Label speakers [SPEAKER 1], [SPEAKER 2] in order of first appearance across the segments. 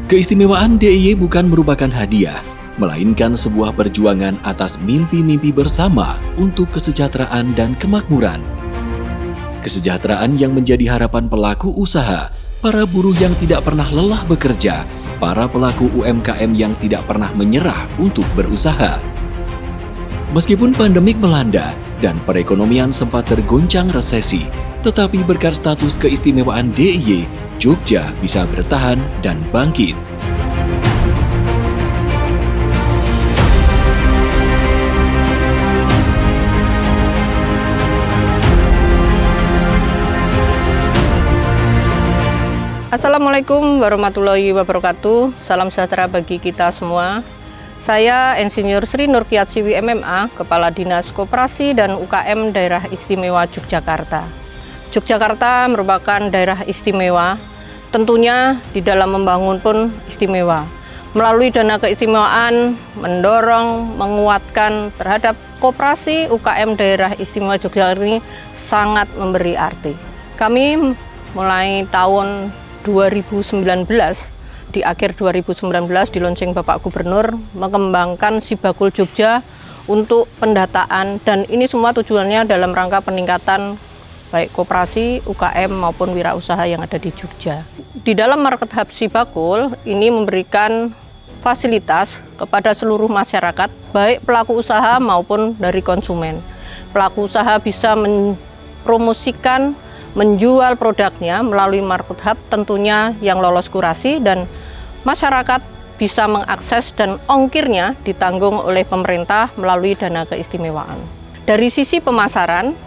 [SPEAKER 1] Keistimewaan DIY bukan merupakan hadiah, melainkan sebuah perjuangan atas mimpi-mimpi bersama untuk kesejahteraan dan kemakmuran. Kesejahteraan yang menjadi harapan pelaku usaha, para buruh yang tidak pernah lelah bekerja, para pelaku UMKM yang tidak pernah menyerah untuk berusaha. Meskipun pandemik melanda dan perekonomian sempat tergoncang resesi, tetapi berkat status keistimewaan DIY, Jogja bisa bertahan dan bangkit.
[SPEAKER 2] Assalamualaikum warahmatullahi wabarakatuh. Salam sejahtera bagi kita semua. Saya Insinyur Sri Nurkiatsiwi MMA, Kepala Dinas Koperasi dan UKM Daerah Istimewa Yogyakarta. Yogyakarta merupakan daerah istimewa, tentunya di dalam membangun pun istimewa. Melalui dana keistimewaan, mendorong, menguatkan terhadap koperasi UKM Daerah Istimewa Yogyakarta ini sangat memberi arti. Kami mulai tahun 2019, di akhir 2019 di lonceng Bapak Gubernur mengembangkan Sibakul Jogja untuk pendataan, dan ini semua tujuannya dalam rangka peningkatan baik koperasi, UKM maupun wirausaha yang ada di Jogja. Di dalam Market Hub Sibakul ini memberikan fasilitas kepada seluruh masyarakat, baik pelaku usaha maupun dari konsumen. Pelaku usaha bisa mempromosikan, menjual produknya melalui Market Hub tentunya yang lolos kurasi, dan masyarakat bisa mengakses dan ongkirnya ditanggung oleh pemerintah melalui dana keistimewaan. Dari sisi pemasaran,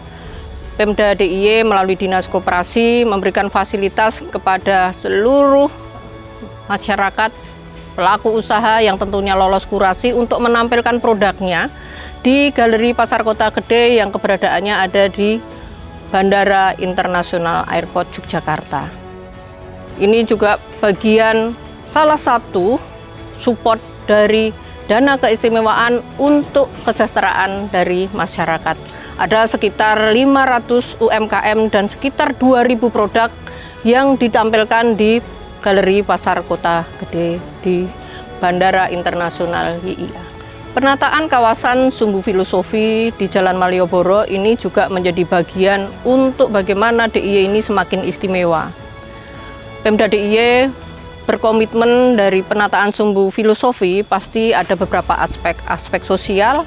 [SPEAKER 2] Pemda DIY melalui Dinas Koperasi memberikan fasilitas kepada seluruh masyarakat pelaku usaha yang tentunya lolos kurasi untuk menampilkan produknya di Galeri Pasar Kota Gede yang keberadaannya ada di Bandara Internasional Airport Yogyakarta. Ini juga bagian salah satu support dari dana keistimewaan untuk kesejahteraan dari masyarakat. Ada sekitar 500 UMKM dan sekitar 2.000 produk yang ditampilkan di Galeri Pasar Kota Gede di Bandara Internasional YIA. Penataan kawasan Sumbu Filosofi di Jalan Malioboro ini juga menjadi bagian untuk bagaimana DIY ini semakin istimewa. Pemda DIY berkomitmen dari penataan Sumbu Filosofi pasti ada beberapa aspek sosial,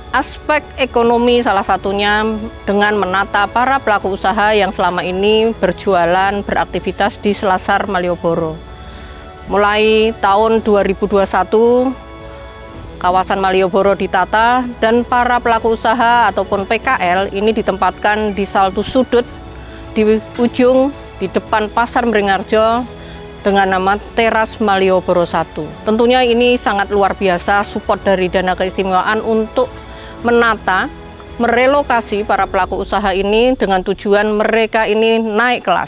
[SPEAKER 2] aspek ekonomi, salah satunya dengan menata para pelaku usaha yang selama ini berjualan, beraktivitas di Selasar Malioboro. Mulai tahun 2021, kawasan Malioboro ditata dan para pelaku usaha ataupun PKL ini ditempatkan di satu sudut di ujung di depan Pasar Mringharjo dengan nama Teras Malioboro 1. Tentunya ini sangat luar biasa support dari dana keistimewaan untuk menata, merelokasi para pelaku usaha ini dengan tujuan mereka ini naik kelas.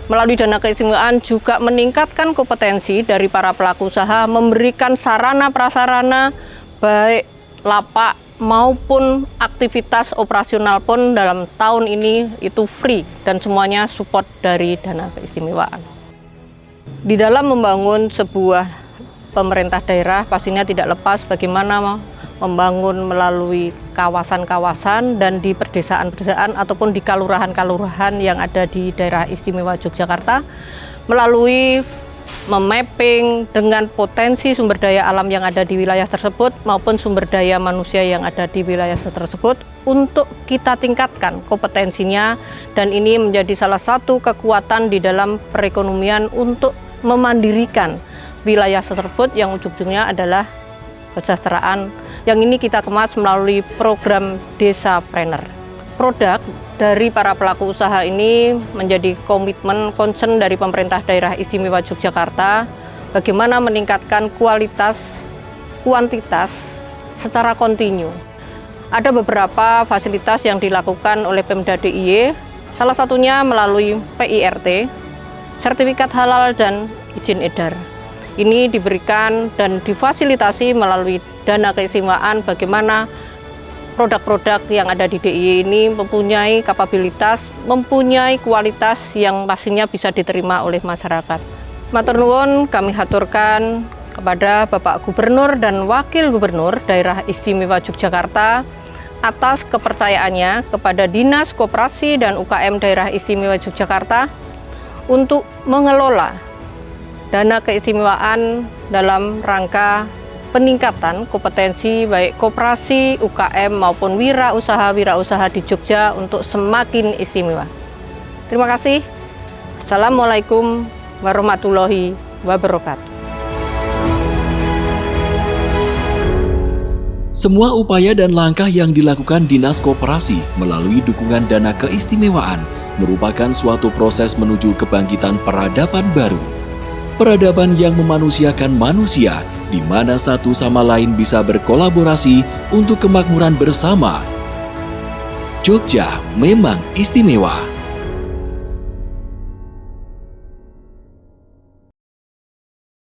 [SPEAKER 2] Melalui dana keistimewaan juga meningkatkan kompetensi dari para pelaku usaha, memberikan sarana prasarana baik lapak maupun aktivitas operasional pun dalam tahun ini itu free dan semuanya support dari dana keistimewaan. Di dalam membangun sebuah pemerintah daerah pastinya tidak lepas bagaimana membangun melalui kawasan-kawasan dan di perdesaan-perdesaan ataupun di kalurahan-kalurahan yang ada di daerah istimewa Yogyakarta melalui memapping dengan potensi sumber daya alam yang ada di wilayah tersebut maupun sumber daya manusia yang ada di wilayah tersebut untuk kita tingkatkan kompetensinya, dan ini menjadi salah satu kekuatan di dalam perekonomian untuk memandirikan wilayah tersebut yang ujung-ujungnya adalah kesejahteraan yang ini kita kemas melalui program Desapreneur. Produk dari para pelaku usaha ini menjadi komitmen concern dari pemerintah daerah istimewa Yogyakarta bagaimana meningkatkan kualitas, kuantitas secara kontinu. Ada beberapa fasilitas yang dilakukan oleh Pemda DIY, salah satunya melalui PIRT, sertifikat halal dan izin edar. Ini diberikan dan difasilitasi melalui dana keistimewaan bagaimana produk-produk yang ada di DIY ini mempunyai kapabilitas, mempunyai kualitas yang pastinya bisa diterima oleh masyarakat. Matur nuwun kami haturkan kepada Bapak Gubernur dan Wakil Gubernur Daerah Istimewa Yogyakarta atas kepercayaannya kepada Dinas Koperasi dan UKM Daerah Istimewa Yogyakarta untuk mengelola dana keistimewaan dalam rangka peningkatan kompetensi baik koperasi, UKM maupun wirausaha di Jogja untuk semakin istimewa. Terima kasih. Assalamualaikum warahmatullahi wabarakatuh.
[SPEAKER 1] Semua upaya dan langkah yang dilakukan Dinas Koperasi melalui dukungan dana keistimewaan merupakan suatu proses menuju kebangkitan peradaban baru. Peradaban yang memanusiakan manusia, di mana satu sama lain bisa berkolaborasi untuk kemakmuran bersama. Jogja memang istimewa.